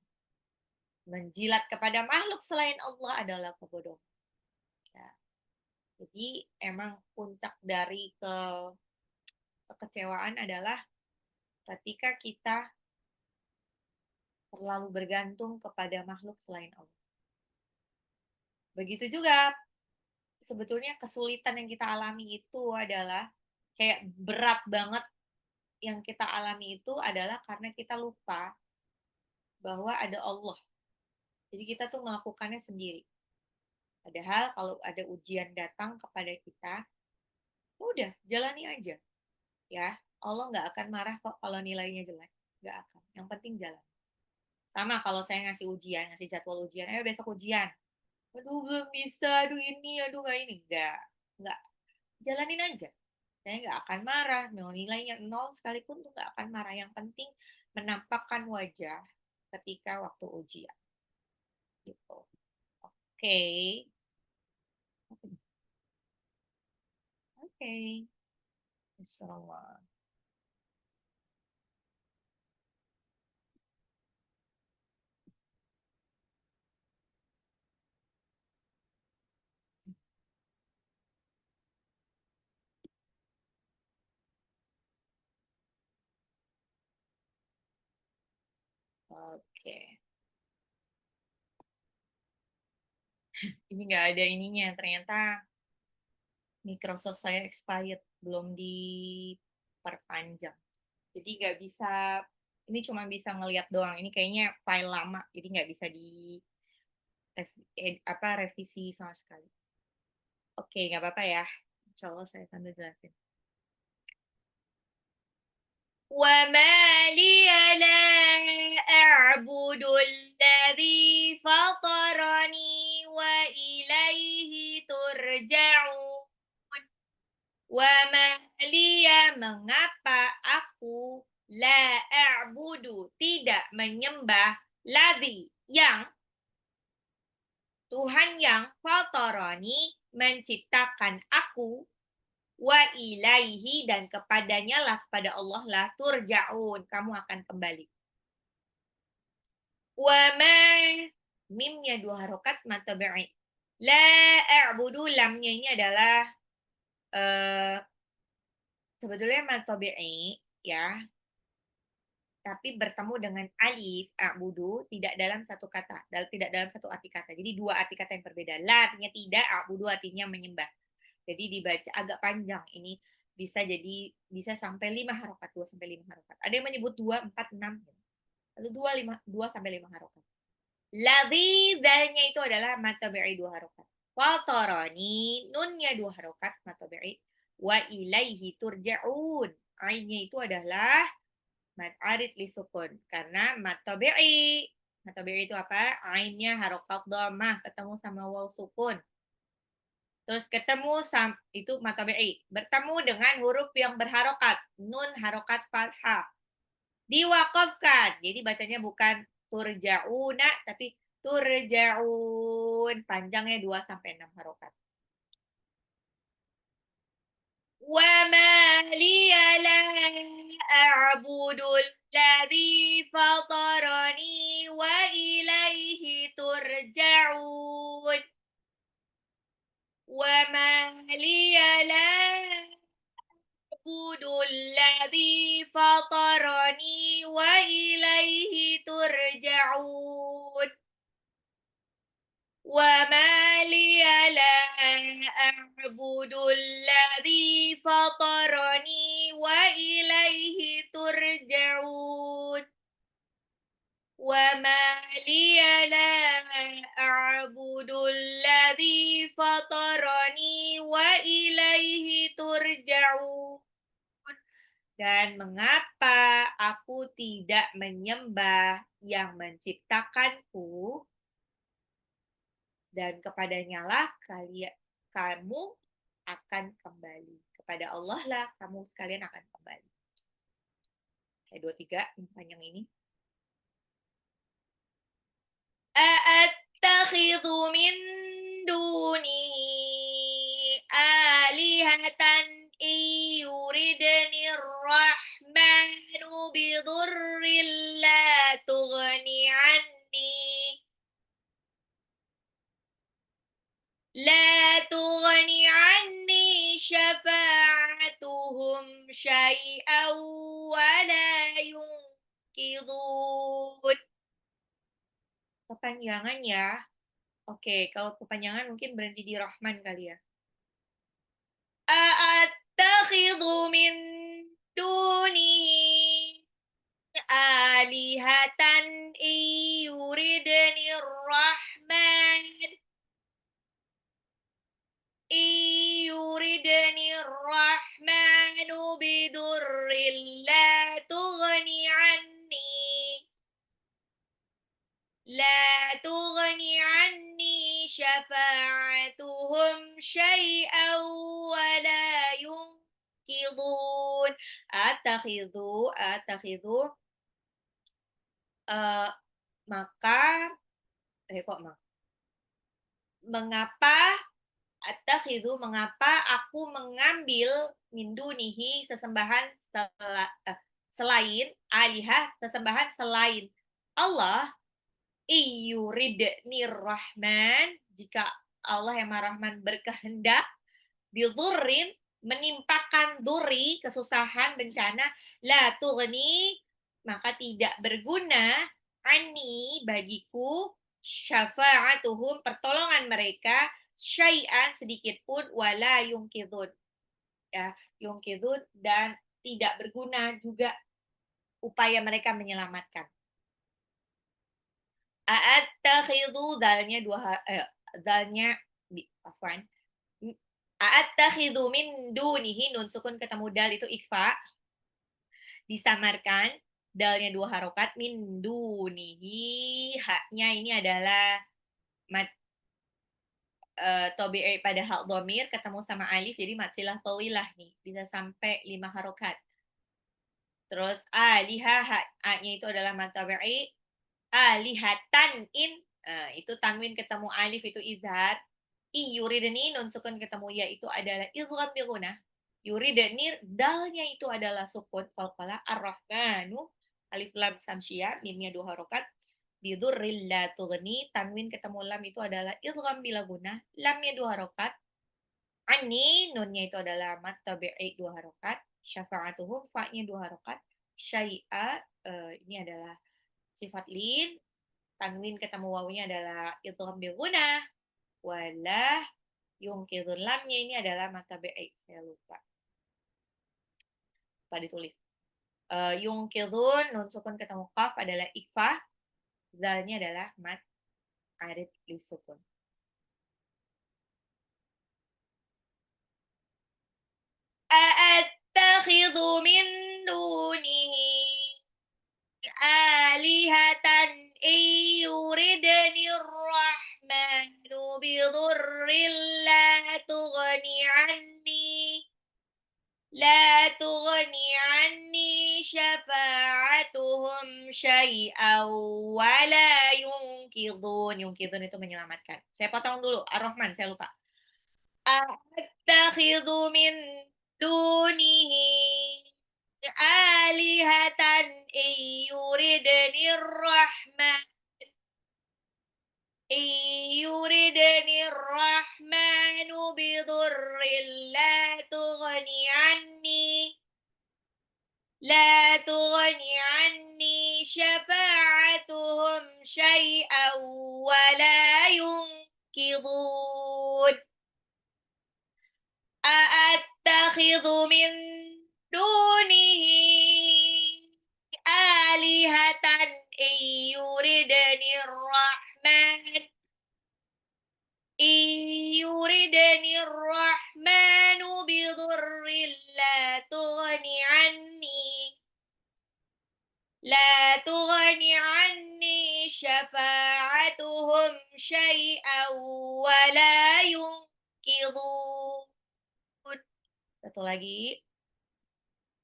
Menjilat kepada makhluk selain Allah adalah kebodohan. Ya. Jadi emang puncak dari kekecewaan adalah ketika kita terlalu bergantung kepada makhluk selain Allah. Begitu juga sebetulnya kesulitan yang kita alami itu adalah kayak berat banget yang kita alami itu adalah karena kita lupa bahwa ada Allah. Jadi kita tuh melakukannya sendiri. Padahal kalau ada ujian datang kepada kita, udah jalani aja. Ya, Allah nggak akan marah kok kalau nilainya jelek. Nggak akan. Yang penting jalan. Sama kalau saya ngasih ujian, ngasih jadwal ujian, ayo besok ujian. Aduh belum bisa, aduh ini, aduh nggak ini. Nggak. Jalanin aja. Saya nggak akan marah, mau nilainya nol sekalipun tuh nggak akan marah. Yang penting menampakkan wajah ketika waktu ujian. Gitu. Oke. Oke. Insyaallah. Oke. Ini nggak ada ininya, ternyata Microsoft saya expired, belum diperpanjang. Jadi nggak bisa, ini cuma bisa ngelihat doang. Ini kayaknya file lama, jadi nggak bisa di revisi sama sekali. Oke, nggak apa-apa ya. Insya Allah saya sambil jelasin. وما لي لا أعبد الذي فطرني وإليه ترجعون. وما لي, mengapa aku la a'budu, tidak menyembah ladzi, yang Tuhan yang fatarani, menciptakan aku, wa ilaihi, dan kepadanya lah, kepada Allah lah, turja'un, kamu akan kembali. Wa ma, mimnya 2 harokat matabi'i. La a'budu, lamnya ini adalah sebetulnya matabi'i ya, tapi bertemu dengan alif a'budu tidak dalam satu kata, tidak dalam satu arti kata. Jadi 2 arti kata yang berbeda. La artinya tidak, a'budu artinya menyembah. Jadi dibaca agak panjang ini, bisa sampai 5 harokat, 2 sampai 5 harokat. Ada yang menyebut 2, 4, 6. Lalu 2 sampai 5 harokat. Ladzi, zalnya itu adalah matabi'i 2 harokat. Fatarani, nunnya 2 harokat matabi'i. Wa ilaihi turja'un. Ainnya itu adalah mad arid li sukun, karena matabi'i. Matabi'i itu apa? Ainnya harokat dhammah ketemu sama waw sukun. Terus ketemu itu matabi'i, bertemu dengan huruf yang berharokat, nun harokat fathah. Diwakafkan. Jadi bacanya bukan turja'una, tapi turja'un. Panjangnya 2 sampai 6 harokat. وَمَا لِيَ لَا أَعْبُدُ الَّذِي فَطَرَنِي وَإِلَيْهِ تُرْجَعُونَ. وَمَا لِيَ لَا أَعْبُدُ الَّذِي فَطَرَنِي وَإِلَيْهِ تُرْجَعُونَ. وَمَا لِيَ لَا أَعْبُدُ الَّذِي فَطَرَنِي وَإِلَيْهِ تُرْجَعُونَ. وَمَا لِيَ لَا أَعْبُدُ الَّذِي فَطَرَنِي وَإِلَيْهِ تُرْجَعُونَ. Dan mengapa aku tidak menyembah yang menciptakanku, dan kepadanya lah kamu akan kembali. Kepada Allah lah kamu sekalian akan kembali. Ayat 23, yang panjang ini. A'attakhidhu min dunihi alihatan yuridni rahmanu bidurrin la tughni anni لا تغني عني شفاعتهم شيئا ولا ينقذون. Kepanjangan ya. Oke, kalau kepanjangan mungkin berhenti di Rahman kali ya. A'attakhidhu min dunihi alihatan yuridni rahman yuridni rahmanu bidurrin la tughni anni syafa'atuhum syai'an wa la yunqidun. Atakhidhu maka mengapa mengapa aku mengambil min dunihi sesembahan selain alihah, sesembahan selain Allah, iyuridni rahman, jika Allah yang Maha Rahman berkehendak, bidurrin, menimpakan duri, kesusahan, bencana, la tughni, maka tidak berguna, ani, bagiku, syafa'atuhum pertolongan mereka syai'an sedikit pun wala yungkidun ya yungkidun dan tidak berguna juga upaya mereka menyelamatkan. A'attakhidhu dalnya dalnya afwan. A'attakhidhu min dunihi nun sukun ketemu dal itu ikhfa disamarkan dalnya 2 harokat min dunihi haknya ini adalah mat tobi'i pada hak dhamir ketemu sama alif jadi mat silah tawilah nih bisa sampai 5 harokat. Terus aliha a-nya itu adalah mat tabi'i alihatan itu tanwin ketemu alif itu izhar. Yuridni nun sukun ketemu ya itu adalah idgham bi gunnah. Yuridni dalnya itu adalah sukun qalqalah ar-rahmanu alif lam samsiyah mimnya 2 harokat bidurril la tughni tanwin ketemu lam itu adalah idgham bila gunnah lamnya 2 harokat ani nunnya itu adalah mat tabi'i 2 harokat syafa'atuhum fa-nya 2 harokat syai'a ini adalah sifat lin tanwin ketemu wawunya adalah idgham bil gunnah wala yungkidun lamnya ini adalah mata BI saya lupa apa ditulis yungkidun nun sukun ketemu qaf adalah ikfa zalnya adalah mat arid li sukun a'attakhidhu min dunihi alihatan yuridni rahmanu bidurrin la tughni anni لا تغني عني syafa'atuhum syai'aw wala yungkidun. Yungkidun itu menyelamatkan. Saya potong dulu. Ar-Rahman, saya lupa. Attakhidhu min dunihi alihatan yuridni rahman yuridni rahmanu bidurrin la tughni anni لا تغني عني شفاعتهم شيئا ولا ينقذون أأتخذ من دونه آلهة إن يردني الرحمن بضر لا تغني عني شفاعتهم شيئا ولا ينقذون. Satu lagi.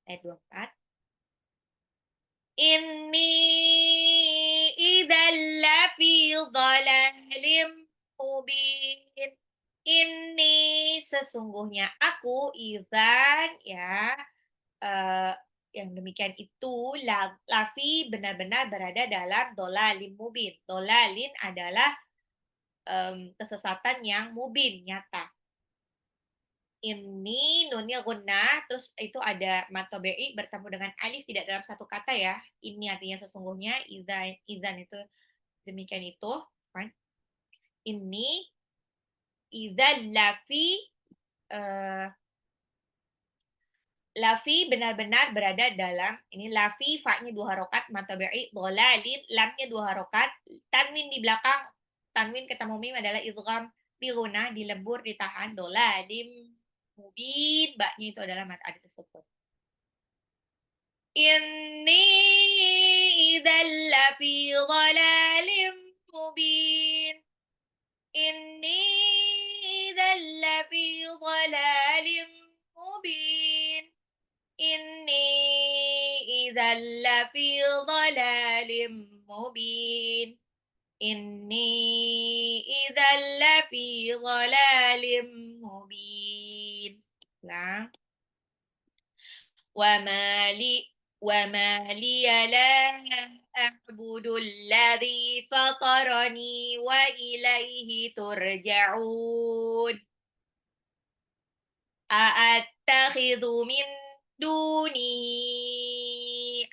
Ayat 24. Inni idzal lafi dhalalim mubin. Ini sesungguhnya aku idzan ya yang demikian itu lafi benar-benar berada dalam dolalin mubin. Dolalin adalah kesesatan yang mubin, nyata. Ini nunnya gunnah, terus itu ada matobe'i bertemu dengan alif tidak dalam satu kata ya. Ini artinya sesungguhnya, izan itu demikian itu. Ini izan lafi lafi benar-benar berada dalam ini lafi fa-nya 2 harokat matobe'i dolalin lamnya 2 harokat tanwin di belakang tanwin ketemu mim adalah idgham bi gunnah dilebur ditahan dolalim mubin ba-nya itu adalah mad alif sukun. Inni idzal lafi dhalalim mubin. Inni idzal lafi dhalalim mubin. Inni idzal lafi dhalalim mubin. Inni idzal lafi dhalalim mubin. Ulang. وما لي لا أعبد الذي فطرني وإليه ترجعون أأتخذ من دونه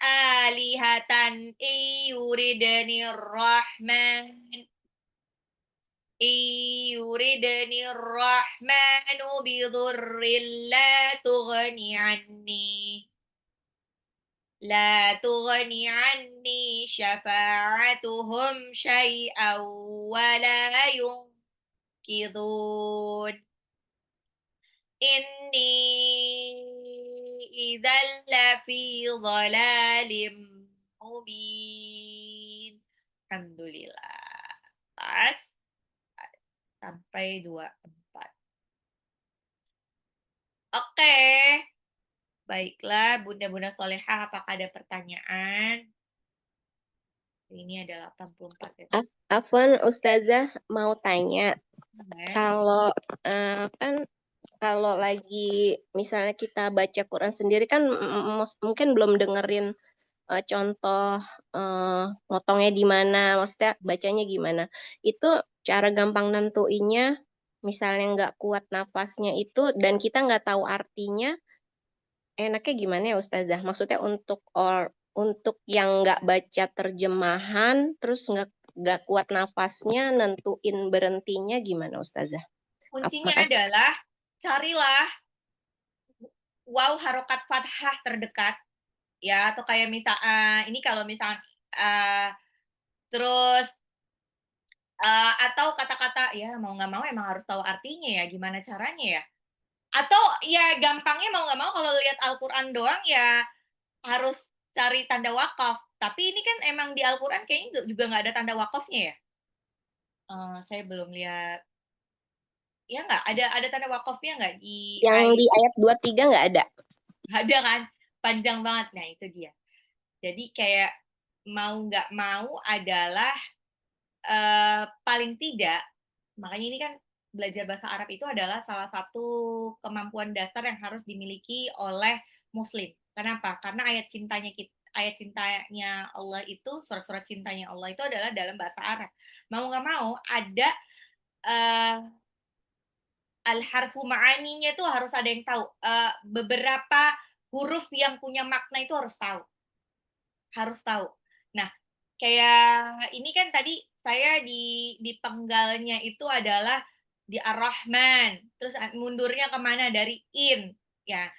آلهة إن يردني الرحمن yuridni rahmanu bidurrin la tughni anni syafa'atuhum syai'an wa la yunqidhun. Inni idzal lafi dhalalim mubin. Alhamdulillah. Pas sampai 24. Oke. Baiklah, Bunda-bunda solehah, apakah ada pertanyaan? Ini adalah 84 ya. Afwan, Ustazah mau tanya. Boleh. Kalau kan kalau lagi misalnya kita baca Quran sendiri kan mungkin belum dengerin contoh motongnya di mana, maksudnya bacanya gimana. Itu cara gampang nentuinnya, misalnya nggak kuat nafasnya itu dan kita nggak tahu artinya, enaknya gimana ya Ustazah? Maksudnya untuk yang nggak baca terjemahan, terus nggak kuat nafasnya, nentuin berhentinya gimana Ustazah? Kuncinya Makasih. adalah carilah waw harokat fathah terdekat, ya, atau kayak misal, ini kalau misal, terus, atau kata-kata, ya mau nggak mau emang harus tahu artinya ya, gimana caranya ya? Atau ya gampangnya mau nggak mau kalau lihat Al-Quran doang ya harus cari tanda wakaf. Tapi ini kan emang di Al-Quran kayaknya juga nggak ada tanda wakafnya ya? Saya belum lihat. Ya nggak? Ada tanda wakafnya nggak di Yang ayat? di ayat 23 nggak ada? Ada kan? Panjang banget. Nah, itu dia. Jadi kayak mau nggak mau adalah paling tidak, makanya ini kan belajar bahasa Arab itu adalah salah satu kemampuan dasar yang harus dimiliki oleh muslim. Kenapa? Karena ayat cintanya Allah itu, surat-surat cintanya Allah itu adalah dalam bahasa Arab. Mau nggak mau ada uh, al-harfu ma'aninya itu harus ada yang tahu. Beberapa huruf yang punya makna itu harus tahu. Harus tahu. Nah, kayak ini kan tadi saya di penggalnya itu adalah di Ar-Rahman, terus mundurnya kemana dari in, ya.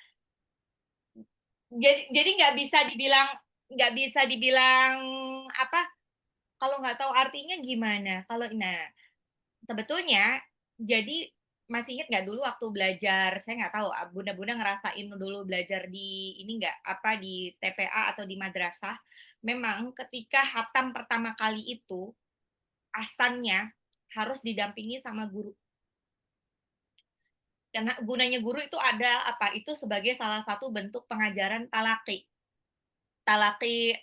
Jadi nggak bisa dibilang apa, kalau nggak tahu artinya gimana. Nah, sebetulnya jadi masih ingat nggak dulu waktu belajar, saya nggak tahu, bunda-bunda ngerasain dulu belajar di ini nggak, apa, di TPA atau di madrasah, memang ketika hatam pertama kali itu, asannya harus didampingi sama guru. Karena gunanya guru itu ada apa? Itu sebagai salah satu bentuk pengajaran talaki. Talaki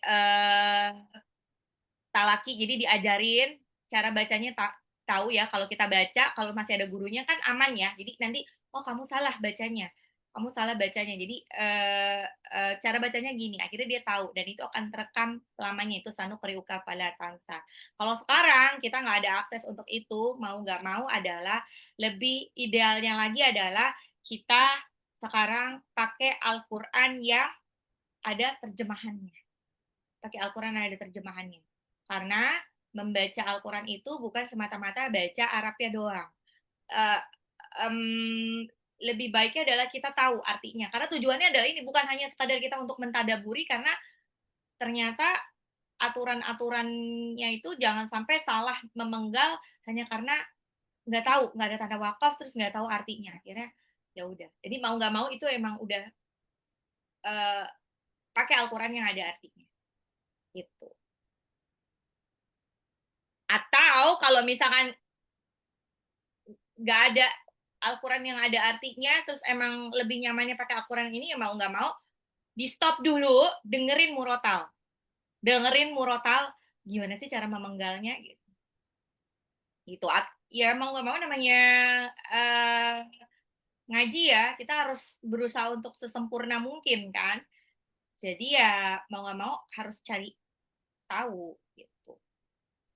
talaki jadi diajarin cara bacanya tahu ya kalau kita baca kalau masih ada gurunya kan aman ya. Jadi nanti oh kamu salah bacanya. Kamu salah bacanya. Jadi cara bacanya gini. Akhirnya dia tahu dan itu akan terekam selamanya itu sanu kriuka pala tansa. Kalau sekarang kita nggak ada akses untuk itu, mau nggak mau adalah lebih idealnya lagi adalah kita sekarang pakai Al-Qur'an yang ada terjemahannya. Pakai Al-Qur'an yang ada terjemahannya. Karena membaca Al-Quran itu bukan semata-mata baca Arabnya doang. Uh, um, Lebih baiknya adalah kita tahu artinya. Karena tujuannya adalah ini, bukan hanya sekadar kita untuk mentadaburi, karena ternyata aturan-aturannya itu jangan sampai salah memenggal hanya karena nggak tahu, nggak ada tanda wakaf, terus nggak tahu artinya. Akhirnya ya udah. Jadi mau nggak mau itu emang udah uh, pakai Al-Quran yang ada artinya. Gitu. Atau kalau misalkan nggak ada Al-Quran yang ada artinya, terus emang lebih nyamannya pakai Al-Quran ini, ya mau nggak mau, di stop dulu, dengerin murotal. Dengerin murotal, gimana sih cara memenggalnya, gitu. Gitu. Ya mau nggak mau namanya ngaji ya, kita harus berusaha untuk sesempurna mungkin kan. Jadi ya mau nggak mau harus cari tahu, gitu.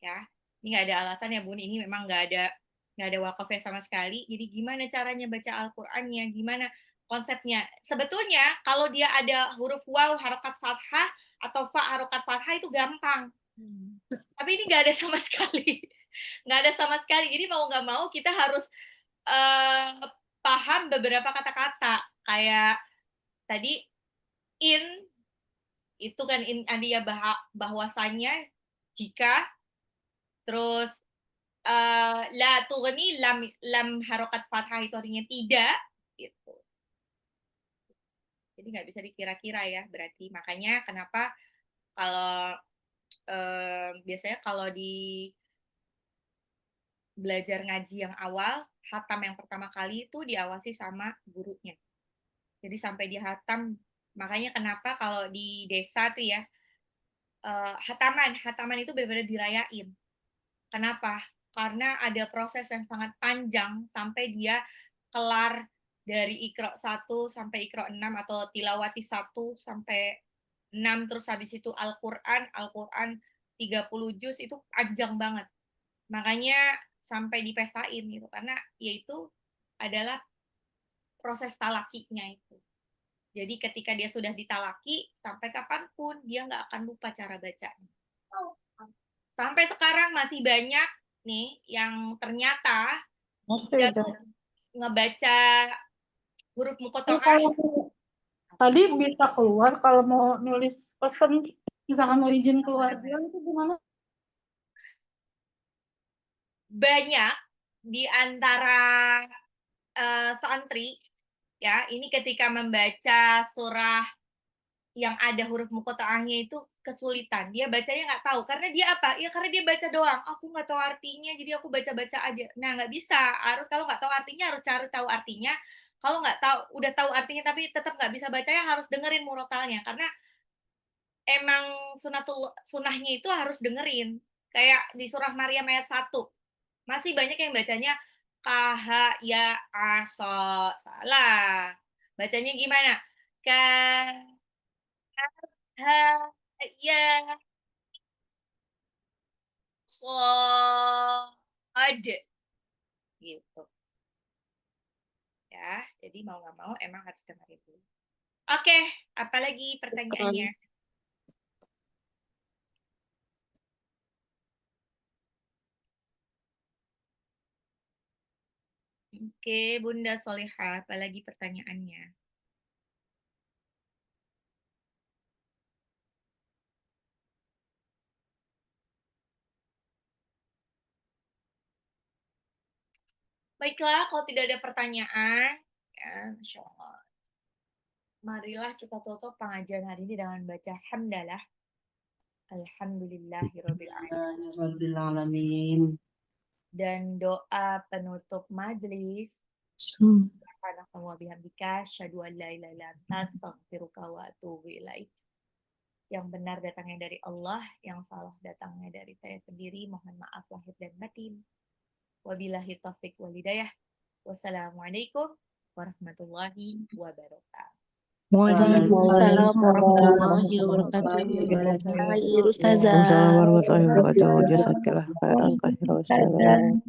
Ya, ini nggak ada alasan ya Bun, ini memang nggak ada wakafnya sama sekali. Jadi gimana caranya baca Al-Qur'annya, gimana konsepnya. Sebetulnya kalau dia ada huruf waw harokat fathah atau fa harokat fathah itu gampang. Tapi ini nggak ada sama sekali. nggak ada sama sekali. Jadi mau nggak mau kita harus paham beberapa kata-kata kayak tadi in itu kan in ya bahwasanya jika, terus la tughni lam harokat fathah itu artinya tidak gitu. Jadi nggak bisa dikira-kira ya berarti. Makanya kenapa kalau biasanya kalau di belajar ngaji yang awal, hatam yang pertama kali itu diawasi sama gurunya. Jadi sampai di hatam, makanya kenapa kalau di desa tuh ya, hataman itu benar-benar dirayain. Kenapa? Karena ada proses yang sangat panjang sampai dia kelar dari Iqra 1 sampai Iqra 6 atau tilawati 1 sampai 6, terus habis itu Al-Quran 30 juz itu panjang banget. Makanya sampai dipestain gitu, karena yaitu adalah proses talakinya itu. Jadi ketika dia sudah ditalaki, sampai kapanpun dia nggak akan lupa cara bacanya. Sampai sekarang masih banyak nih yang ternyata dia tuh ngebaca huruf muqatta'ah. Tadi bisa keluar kalau mau nulis pesan, misalkan mau izin keluar itu gimana? Banyak di antara santri ya, ini ketika membaca surah yang ada huruf muqatta'ahnya itu kesulitan. Dia bacanya nggak tahu. Karena dia apa? Ya karena dia baca doang. Aku nggak tahu artinya, jadi aku baca-baca aja. Nah, nggak bisa. Harus kalau nggak tahu artinya, harus cari tahu artinya. Kalau nggak tahu, udah tahu artinya tapi tetap nggak bisa bacanya, harus dengerin murotalnya. Karena emang sunahnya itu harus dengerin. Kayak di surah Maryam ayat 1. Masih banyak yang bacanya kaha ya aso. Salah. Bacanya gimana? Ha ya shad gitu. Ya, jadi mau nggak mau emang harus dengerin dulu. Oke, apalagi pertanyaannya? Oke, Bunda Solihah, apalagi pertanyaannya? Baiklah, kalau tidak ada pertanyaan, ya, Masya Allah. Marilah kita tutup pengajian hari ini dengan baca hamdalah. Alhamdulillahirabbil alamin. Dan doa penutup majelis. Subhanallah wa bihamdika asyhadu an la ilaha illa anta astaghfiruka wa atubu ilaik. Yang benar datangnya dari Allah, yang salah datangnya dari saya sendiri. Mohon maaf lahir dan batin. Wabillahi taufik wal hidayah. Wassalamualaikum warahmatullahi wabarakatuh. Waalaikumsalam warahmatullahi wabarakatuh. Khair Ustazah. Assalamualaikum warahmatullahi wabarakatuh. Jazakallah khairan katsiran.